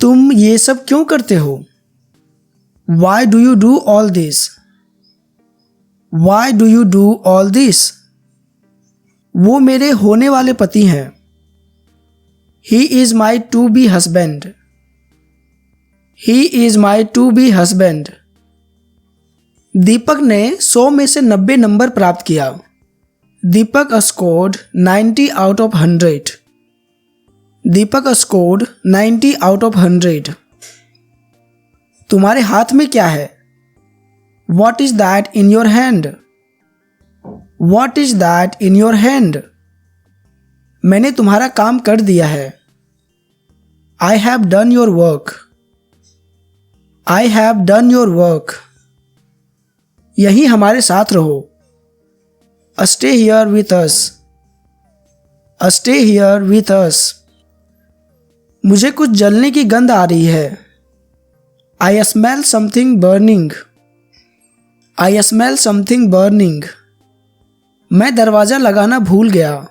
तुम ये सब क्यों करते हो? Why do you do all this? Why do you do all this? वो मेरे होने वाले पति हैं। He is my to be husband. He is my to be husband. दीपक ने 100 में से 90 नंबर प्राप्त किया। दीपक scored 90 out of 100. Deepak scored 90 out of 100. तुम्हारे हाथ में क्या है? What is that in your hand? What is that in your hand? मैंने तुम्हारा काम कर दिया है। I have done your work. I have done your work. यहीं हमारे साथ रहो। Stay here with us. Stay here with us. मुझे कुछ जलने की गंध आ रही है। I smell something burning. I smell something burning. मैं दरवाज़ा लगाना भूल गया।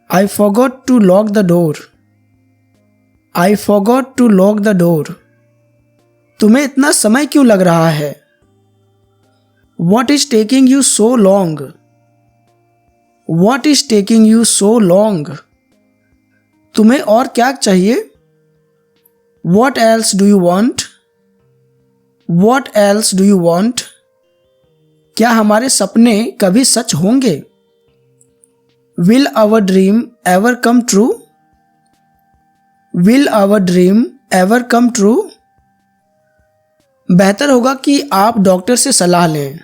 I forgot to lock the door. I forgot to lock the door. तुम्हें इतना समय क्यों लग रहा है? What is taking you so long? What is taking you so long? तुम्हें और क्या चाहिए? What else do you want? What else do you want? क्या हमारे सपने कभी सच होंगे? Will our dream ever come true? Will our dream ever come true? बेहतर होगा कि आप डॉक्टर से सलाह लें।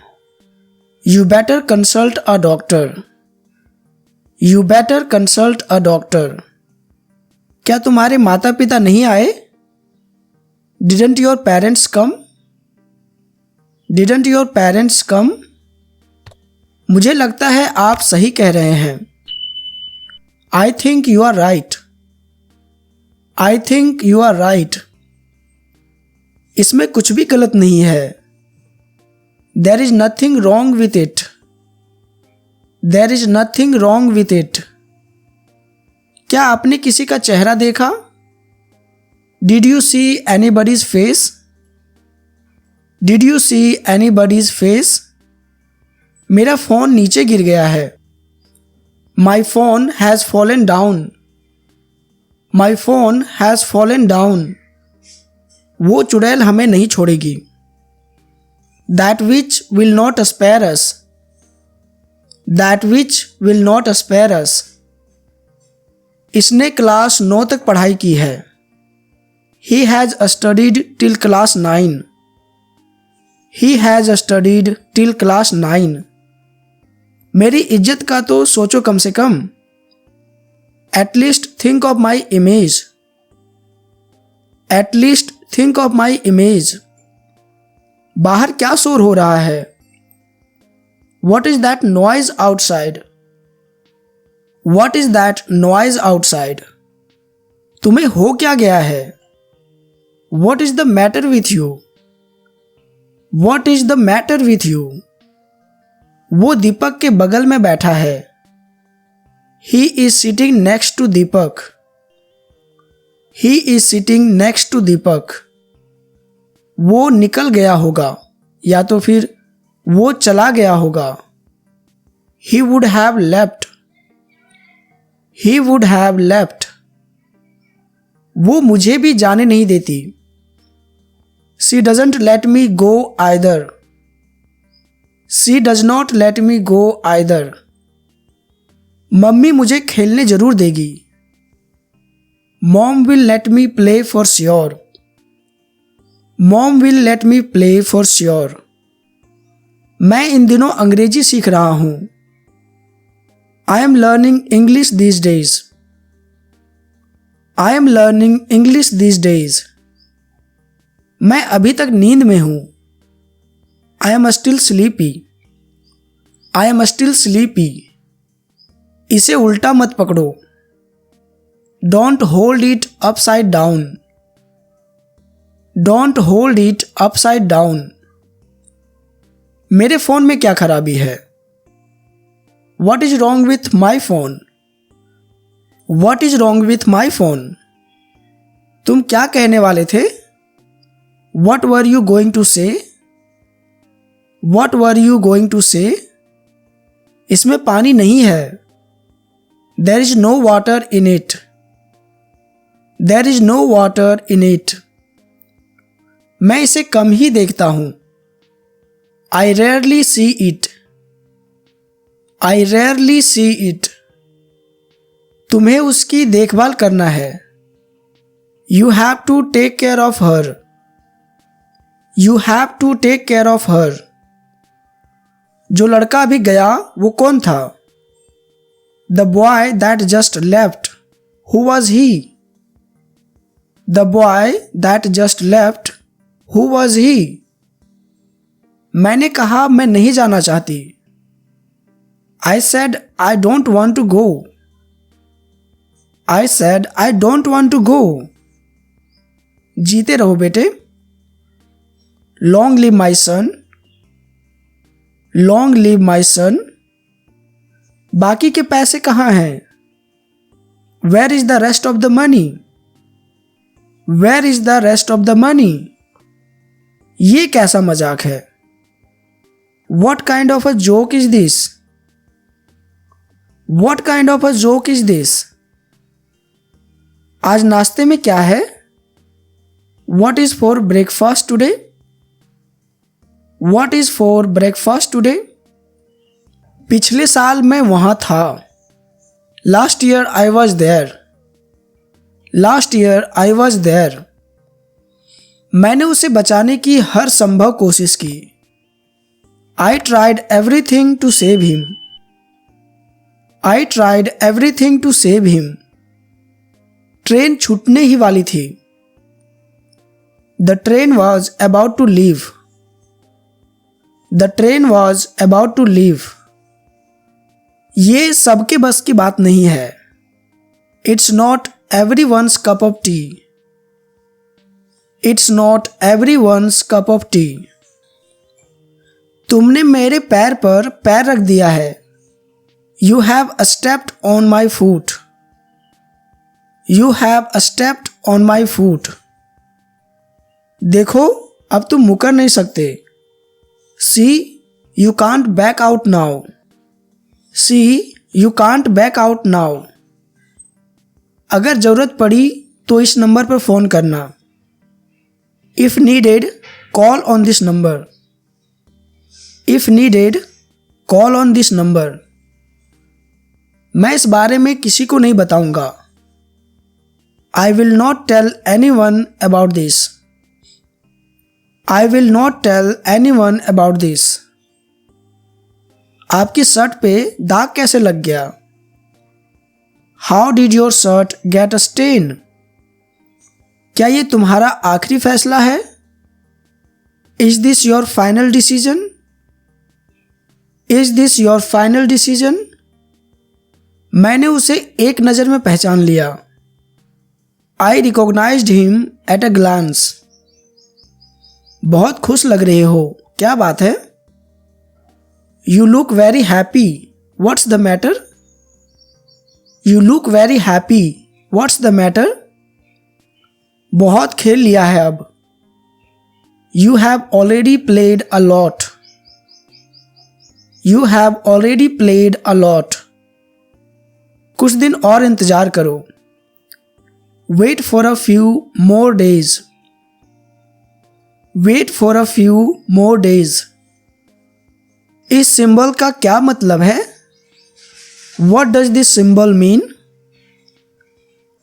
You better consult a doctor. You better consult a doctor. क्या तुम्हारे माता पिता नहीं आए? Didn't your parents come? Didn't your parents come? मुझे लगता है आप सही कह रहे हैं। I think you are right. I think you are right. इसमें कुछ भी गलत नहीं है। There is nothing wrong with it. There is nothing wrong with it. क्या आपने किसी का चेहरा देखा? Did you see anybody's face? Did you see anybody's face? मेरा फ़ोन नीचे गिर गया है। My phone has fallen down. My phone has fallen down. वो चुड़ैल हमें नहीं छोड़ेगी। That witch will not spare us. That witch will not spare us. इसने क्लास 9 तक पढ़ाई की है। He has studied till class 9. He has studied till class 9. मेरी इज्जत का तो सोचो कम से कम। At least think of my image. At least think of my image. बाहर क्या शोर हो रहा है? What is that noise outside? What is that noise outside? तुम्हें हो क्या गया है? What is the matter with you? What is the matter with you? वो दीपक के बगल में बैठा है। He is sitting next to Deepak. He is sitting next to Deepak. वो निकल गया होगा या तो फिर वो चला गया होगा। He would have left. He would have left. वो मुझे भी जाने नहीं देती। She doesn't let me go either. She does not let me go either. Mummy मुझे खेलने जरूर देगी। Mom will let me play for sure. Mom will let me play for sure. मैं इन दिनों अंग्रेजी सीख रहा हूँ। I am learning English these days. I am learning English these days. मैं अभी तक नींद में हूँ। I am still sleepy. I am still sleepy. इसे उल्टा मत पकड़ो। Don't hold it upside down. Don't hold it upside down. मेरे फ़ोन में क्या खराबी है? What is wrong with my phone? What is wrong with my phone? तुम क्या कहने वाले थे? What were you going to say? What were you going to say? इसमें पानी नहीं है. There is no water in it. There is no water in it. मैं इसे कम ही देखता हूं. I rarely see it. I rarely see it. तुम्हें उसकी देखभाल करना है. You have to take care of her. You have to take care of her. जो लड़का अभी गया वो कौन था? The boy that just left. Who was he? The boy that just left. Who was he? मैंने कहा मैं नहीं जाना चाहती. I said I don't want to go. I said I don't want to go. जीते रहो बेटे. Long live my son. Long live my son. बाकी के पैसे कहाँ हैं? Where is the rest of the money? Where is the rest of the money? ये कैसा मजाक है? What kind of a joke is this? What kind of a joke is this? आज नाश्ते में क्या है? What is for breakfast today? What is for breakfast today? पिछले साल मैं वहाँ था. Last year I was there. Last year I was there. मैंने उसे बचाने की हर संभव कोशिश की. I tried everything to save him. I tried everything to save him. Train छूटने ही वाली थी. The train was about to leave. The train was about to leave. ये सबके बस की बात नहीं है. It's not everyone's cup of tea. It's not everyone's cup of tea. तुमने मेरे पैर पर पैर रख दिया है. You have stepped on my foot. You have stepped on my foot. देखो अब तुम मुकर नहीं सकते. See, you can't back out now. See, you can't back out now. अगर ज़रूरत पड़ी तो इस नंबर पर फ़ोन करना. If needed, call on this number. If needed, call on this number. मैं इस बारे में किसी को नहीं बताऊंगा. I will not tell anyone about this. I will not tell anyone about this. आपकी शर्ट पे दाग कैसे लग गया? How did your shirt get a stain? क्या ये तुम्हारा आखिरी फैसला है? Is this your final decision? Is this your final decision? मैंने उसे एक नज़र में पहचान लिया. I recognized him at a glance. बहुत खुश लग रहे हो, क्या बात है? You look very happy. What's the matter? You look very happy. What's the matter? बहुत खेल लिया है अब. You have already played a lot. You have already played a lot. कुछ दिन और इंतजार करो. Wait for a few more days. Wait for a few more days. इस सिंबल का क्या मतलब है? What does this symbol mean?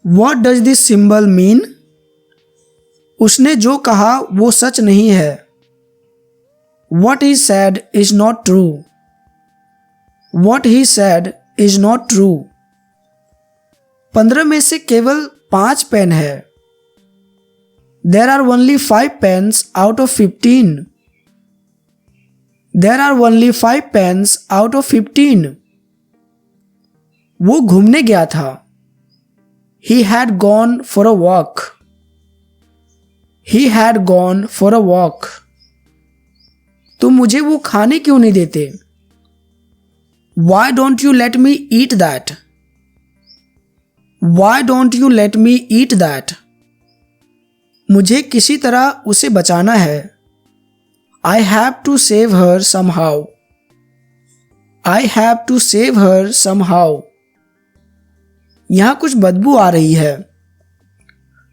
What does this symbol mean? उसने जो कहा वो सच नहीं है. What he said is not true. What he said is not true. 15 में से केवल 5 पेन है. There are only 5 pens out of 15. There are only 5 pens out of 15. वो घूमने गया था. He had gone for a walk. He had gone for a walk. तुम मुझे वो खाने क्यों नहीं देते? Why don't you let me eat that? Why don't you let me eat that? मुझे किसी तरह उसे बचाना है। I have to save her somehow. I have to save her somehow. यहाँ कुछ बदबू आ रही है।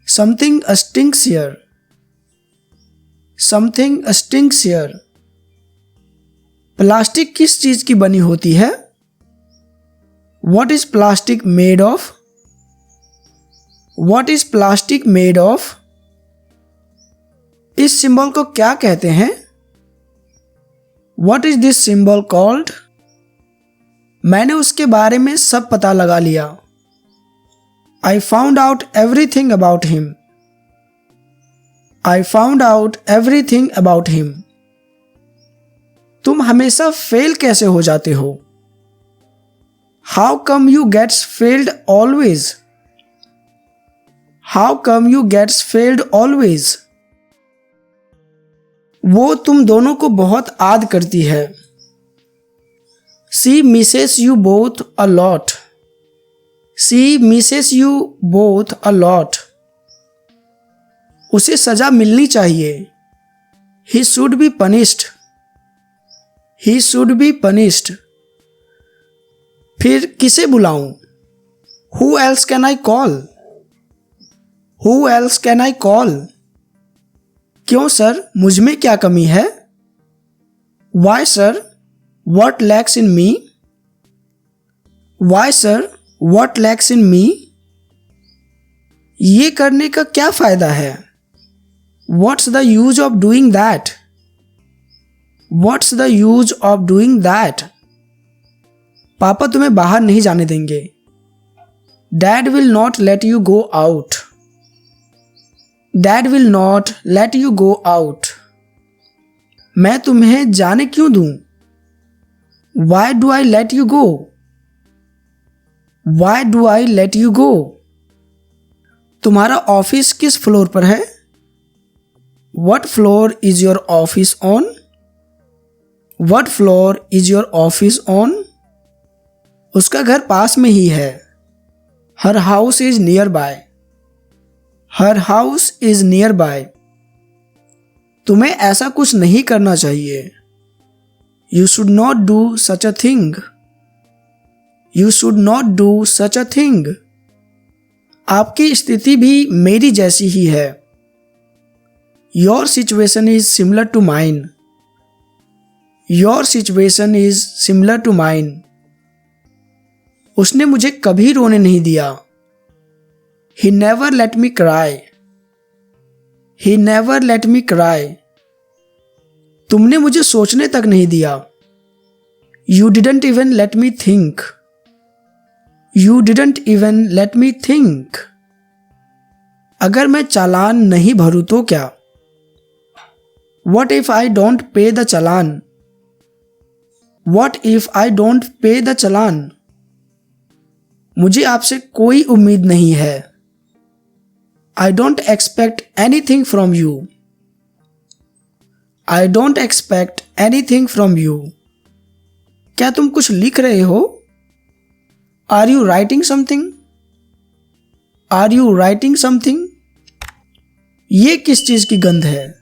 Something stinks here. Something stinks here. Plastic किस चीज की बनी होती है? What is plastic made of? What is plastic made of? इस सिंबल को क्या कहते हैं? What is this symbol called? मैंने उसके बारे में सब पता लगा लिया। I found out everything about him. I found out everything about him. तुम हमेशा फेल कैसे हो जाते हो? How come you gets failed always? How come you gets failed always? वो तुम दोनों को बहुत याद करती है। She misses you both a lot. She misses you both a lot. उसे सजा मिलनी चाहिए। He should be punished. He should be punished. फिर किसे बुलाऊं? Who else can I call? Who else can I call? क्यों सर, मुझ में क्या कमी है? Why sir? What lacks in me? Why sir? What lacks in me? ये करने का क्या फायदा है? What's the use of doing that? What's the use of doing that? पापा तुम्हें बाहर नहीं जाने देंगे। Dad will not let you go out. Dad will not let you go out. मैं तुम्हें जाने क्यों दूं? Why do I let you go? Why do I let you go? तुम्हारा ऑफिस किस फ्लोर पर है? What floor is your office on? What floor is your office on? उसका घर पास में ही है। Her house is nearby. Her house is nearby. तुम्हें ऐसा कुछ नहीं करना चाहिए। You should not do such a thing. You should not do such a thing. आपकी स्थिति भी मेरी जैसी ही है। Your situation is similar to mine. Your situation is similar to mine. उसने मुझे कभी रोने नहीं दिया। He never let me cry. He never let me cry. तुमने मुझे सोचने तक नहीं दिया। You didn't even let me think. You didn't even let me think. अगर मैं चालान नहीं भरूं तो क्या? What if I don't pay the challan? What if I don't pay the चालान? मुझे आपसे कोई उम्मीद नहीं है। I don't expect anything from you. I don't expect anything from you. क्या तुम कुछ लिख रहे हो? Are you writing something? Are you writing something? ये किस चीज की गंध है?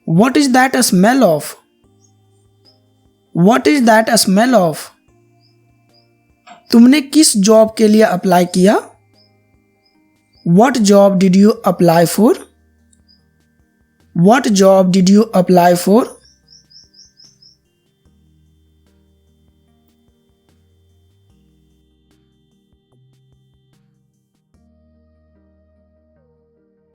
What is that a smell of? What is that a smell of? तुमने किस जॉब के लिए अप्लाई किया? What job did you apply for? What job did you apply for?